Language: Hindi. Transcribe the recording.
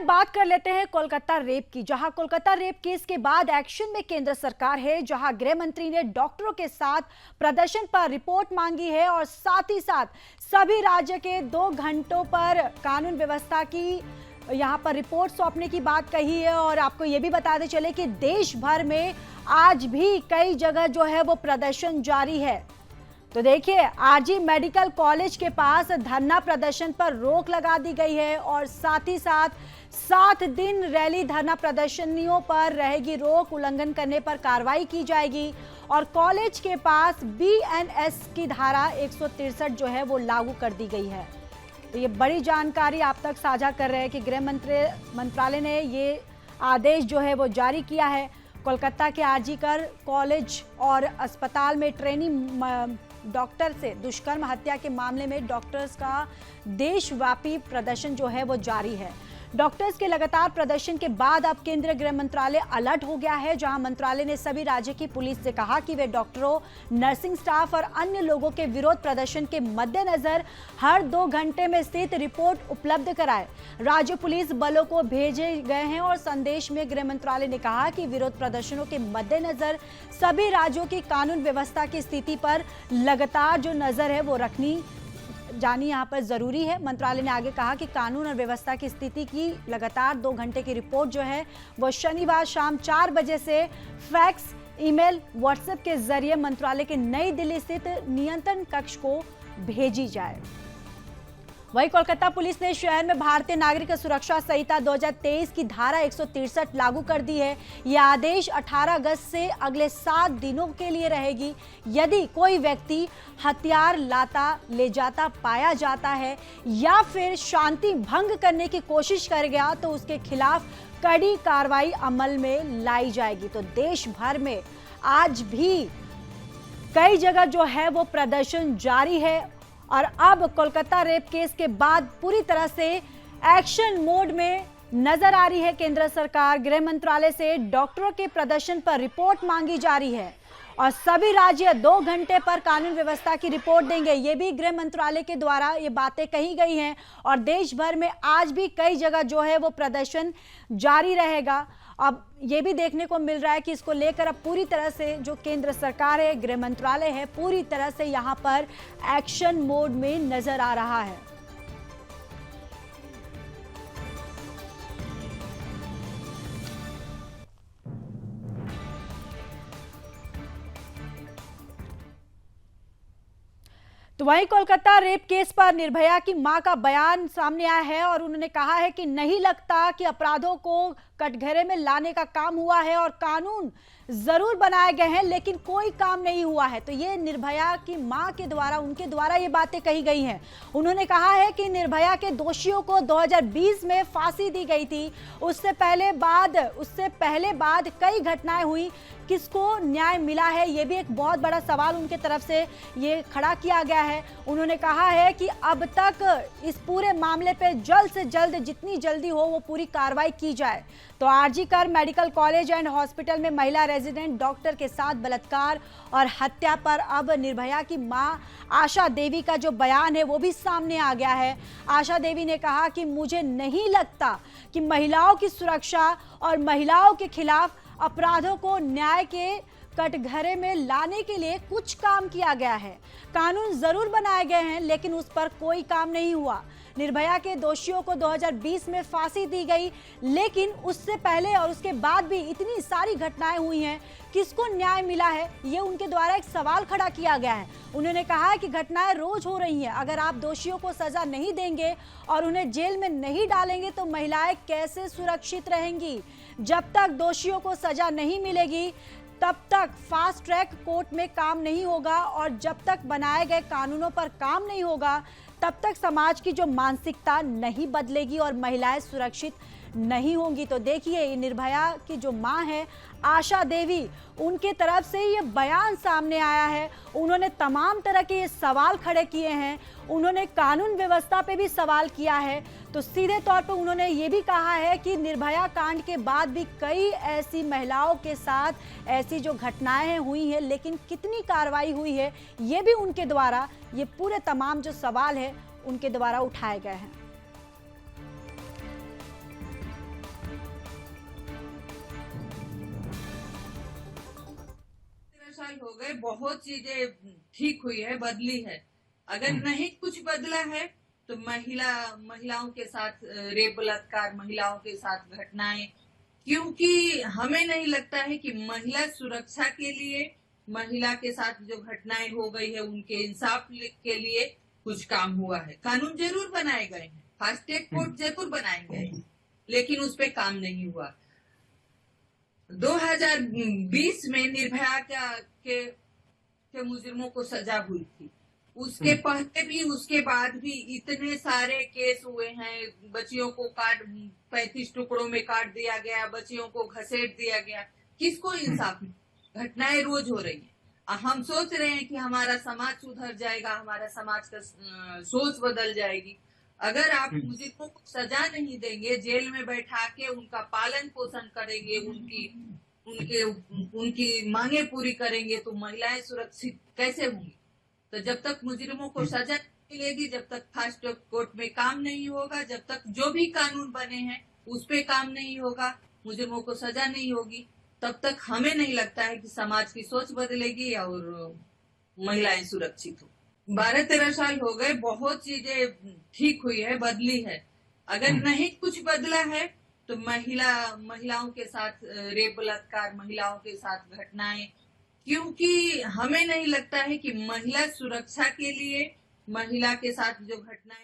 बात कर लेते हैं कोलकाता रेप की, जहां कोलकाता रेप केस के बाद एक्शन में केंद्र सरकार है, जहां गृह मंत्री ने डॉक्टरों के साथ प्रदर्शन पर रिपोर्ट मांगी है और साथ ही साथ सभी राज्य के 2 घंटों पर कानून व्यवस्था की यहां पर रिपोर्ट सौंपने की बात कही है। और आपको यह भी बताते चले कि देश भर में आज भी कई जगह जो है वो प्रदर्शन जारी है। तो देखिए, आरजी मेडिकल कॉलेज के पास धरना प्रदर्शन पर रोक लगा दी गई है और साथ ही साथ 7 दिन रैली धरना प्रदर्शनियों पर रहेगी रोक, उल्लंघन करने पर कार्रवाई की जाएगी। और कॉलेज के पास बीएनएस की धारा 163 जो है वो लागू कर दी गई है। तो ये बड़ी जानकारी आप तक साझा कर रहे हैं कि गृह मंत्रालय ने ये आदेश जो है वो जारी किया है। कोलकाता के आरजी कॉलेज और अस्पताल में ट्रेनी डॉक्टर से दुष्कर्म हत्या के मामले में डॉक्टर्स का देशव्यापी प्रदर्शन जो है वो जारी है। डॉक्टर्स के लगातार प्रदर्शन के बाद अब केंद्रीय गृह मंत्रालय अलर्ट हो गया है, जहां मंत्रालय ने सभी राज्य की पुलिस से कहा कि वे डॉक्टरों, नर्सिंग स्टाफ और अन्य लोगों के विरोध प्रदर्शन के मद्देनजर हर 2 घंटे में स्थित रिपोर्ट उपलब्ध कराए। राज्य पुलिस बलों को भेजे गए हैं और संदेश में गृह मंत्रालय ने कहा कि विरोध प्रदर्शनों के मद्देनजर सभी राज्यों की कानून व्यवस्था की स्थिति पर लगातार जो नजर है वो रखनी जानी यहाँ पर जरूरी है। मंत्रालय ने आगे कहा कि कानून और व्यवस्था की स्थिति की लगातार 2 घंटे की रिपोर्ट जो है वो शनिवार शाम 4 बजे से फैक्स, ईमेल, व्हाट्सएप के जरिए मंत्रालय के नई दिल्ली स्थित नियंत्रण कक्ष को भेजी जाए। वहीं कोलकाता पुलिस ने शहर में भारतीय नागरिक सुरक्षा संहिता 2023 की धारा 163 लागू कर दी है। यह आदेश 18 अगस्त से अगले 7 दिनों के लिए रहेगी। यदि कोई व्यक्ति हथियार लाता ले जाता पाया जाता है या फिर शांति भंग करने की कोशिश कर गया तो उसके खिलाफ कड़ी कार्रवाई अमल में लाई जाएगी। तो देश भर में आज भी कई जगह जो है वो प्रदर्शन जारी है और अब कोलकाता रेप केस के बाद पूरी तरह से एक्शन मोड में नजर आ रही है केंद्र सरकार। गृह मंत्रालय से डॉक्टरों के प्रदर्शन पर रिपोर्ट मांगी जा रही है और सभी राज्य 2 घंटे पर कानून व्यवस्था की रिपोर्ट देंगे। ये भी गृह मंत्रालय के द्वारा ये बातें कही गई हैं और देश भर में आज भी कई जगह जो है वो प्रदर्शन जारी रहेगा। अब ये भी देखने को मिल रहा है कि इसको लेकर अब पूरी तरह से जो केंद्र सरकार है, गृह मंत्रालय है, पूरी तरह से यहाँ पर एक्शन मोड में नजर आ रहा है। तो वहीं कोलकाता रेप केस पर निर्भया की मां का बयान सामने आया है और उन्होंने कहा है कि नहीं लगता कि अपराधों को कटघरे में लाने का काम हुआ है और कानून जरूर बनाए गए हैं लेकिन कोई काम नहीं हुआ है। तो ये निर्भया की मां के द्वारा, उनके द्वारा ये बातें कही गई हैं। उन्होंने कहा है कि निर्भया के दोषियों को 2020 में फांसी दी गई थी। उससे पहले बाद कई घटनाएं हुई, किसको न्याय मिला है, ये भी एक बहुत बड़ा सवाल उनके तरफ से ये खड़ा किया गया है। उन्होंने कहा है कि अब तक इस पूरे मामले पे जल्द से जल्द, जितनी जल्दी हो वो पूरी कार्रवाई की जाए। तो RG medical college and hospital में महिला रेजिडेंट डॉक्टर के साथ बलात्कार और हत्या पर अब निर्भया की मां आशा देवी का जो बयान है वो भी सामने आ गया है। आशा देवी ने कहा कि मुझे नहीं लगता कि महिलाओं की सुरक्षा और महिलाओं के खिलाफ अपराधों को न्याय के कटघरे में लाने के लिए कुछ काम किया गया है। कानून जरूर बनाए गए हैं लेकिन उस पर कोई काम नहीं हुआ। निर्भया के दोषियों को 2020 में फांसी दी गई लेकिन उससे पहले और उसके बाद भी इतनी सारी घटनाएं हुई हैं, किसको न्याय मिला है, ये उनके द्वारा एक सवाल खड़ा किया गया है। उन्होंने कहा है कि घटनाएं रोज हो रही हैं, अगर आप दोषियों को सजा नहीं देंगे और उन्हें जेल में नहीं डालेंगे तो महिलाएं कैसे सुरक्षित रहेंगी। जब तक दोषियों को सजा नहीं मिलेगी तब तक फास्ट ट्रैक कोर्ट में काम नहीं होगा और जब तक बनाए गए कानूनों पर काम नहीं होगा तब तक समाज की जो मानसिकता नहीं बदलेगी और महिलाएं सुरक्षित नहीं होंगी। तो देखिए, निर्भया की जो मां है आशा देवी, उनके तरफ से ये बयान सामने आया है। उन्होंने तमाम तरह के ये सवाल खड़े किए हैं, उन्होंने कानून व्यवस्था पे भी सवाल किया है। तो सीधे तौर पे उन्होंने ये भी कहा है कि निर्भया कांड के बाद भी कई ऐसी महिलाओं के साथ ऐसी जो घटनाएं हुई हैं लेकिन कितनी कार्रवाई हुई है, ये भी उनके द्वारा, ये पूरे तमाम जो सवाल है उनके द्वारा उठाए गए हैं। हो गए, बहुत चीजें ठीक हुई है, बदली है। अगर नहीं कुछ बदला है तो महिलाओं के साथ रेप बलात्कार, महिलाओं के साथ घटनाएं, क्योंकि हमें नहीं लगता है कि महिला सुरक्षा के लिए, महिला के साथ जो घटनाएं हो गई है उनके इंसाफ के लिए कुछ काम हुआ है। कानून जरूर बनाए गए हैं, फास्ट ट्रैक कोर्ट जरूर बनाए गए हैं, लेकिन उस पर काम नहीं हुआ। 2020 में निर्भया के मुजरिमों को सजा हुई थी। उसके पहले भी, उसके बाद भी इतने सारे केस हुए हैं। बच्चियों को 35 टुकड़ों में काट दिया गया, बच्चियों को घसीट दिया गया। किसको इंसाफ? घटनाएं रोज हो रही है। हम सोच रहे हैं कि हमारा समाज सुधर जाएगा, हमारा समाज का सोच बदल जाएगी। अगर आप मुजरिमों को सजा नहीं देंगे, जेल में बैठा के उनका पालन पोषण करेंगे, उनकी मांगे पूरी करेंगे, तो महिलाएं सुरक्षित कैसे होंगी? तो जब तक मुजरिमों को सजा मिलेगी, जब तक फास्ट ट्रैक कोर्ट में काम नहीं होगा, जब तक जो भी कानून बने हैं उस पे काम नहीं होगा, मुजरिमों को सजा नहीं होगी, तब तक हमें नहीं लगता है कि समाज की सोच बदलेगी और महिलाएं सुरक्षित हो। 12-13 साल हो गए, बहुत चीजें ठीक हुई है, बदली है। अगर नहीं कुछ बदला है तो महिलाओं के साथ रेप बलात्कार, महिलाओं के साथ घटनाएं, क्योंकि हमें नहीं लगता है कि महिला सुरक्षा के लिए, महिला के साथ जो घटनाएं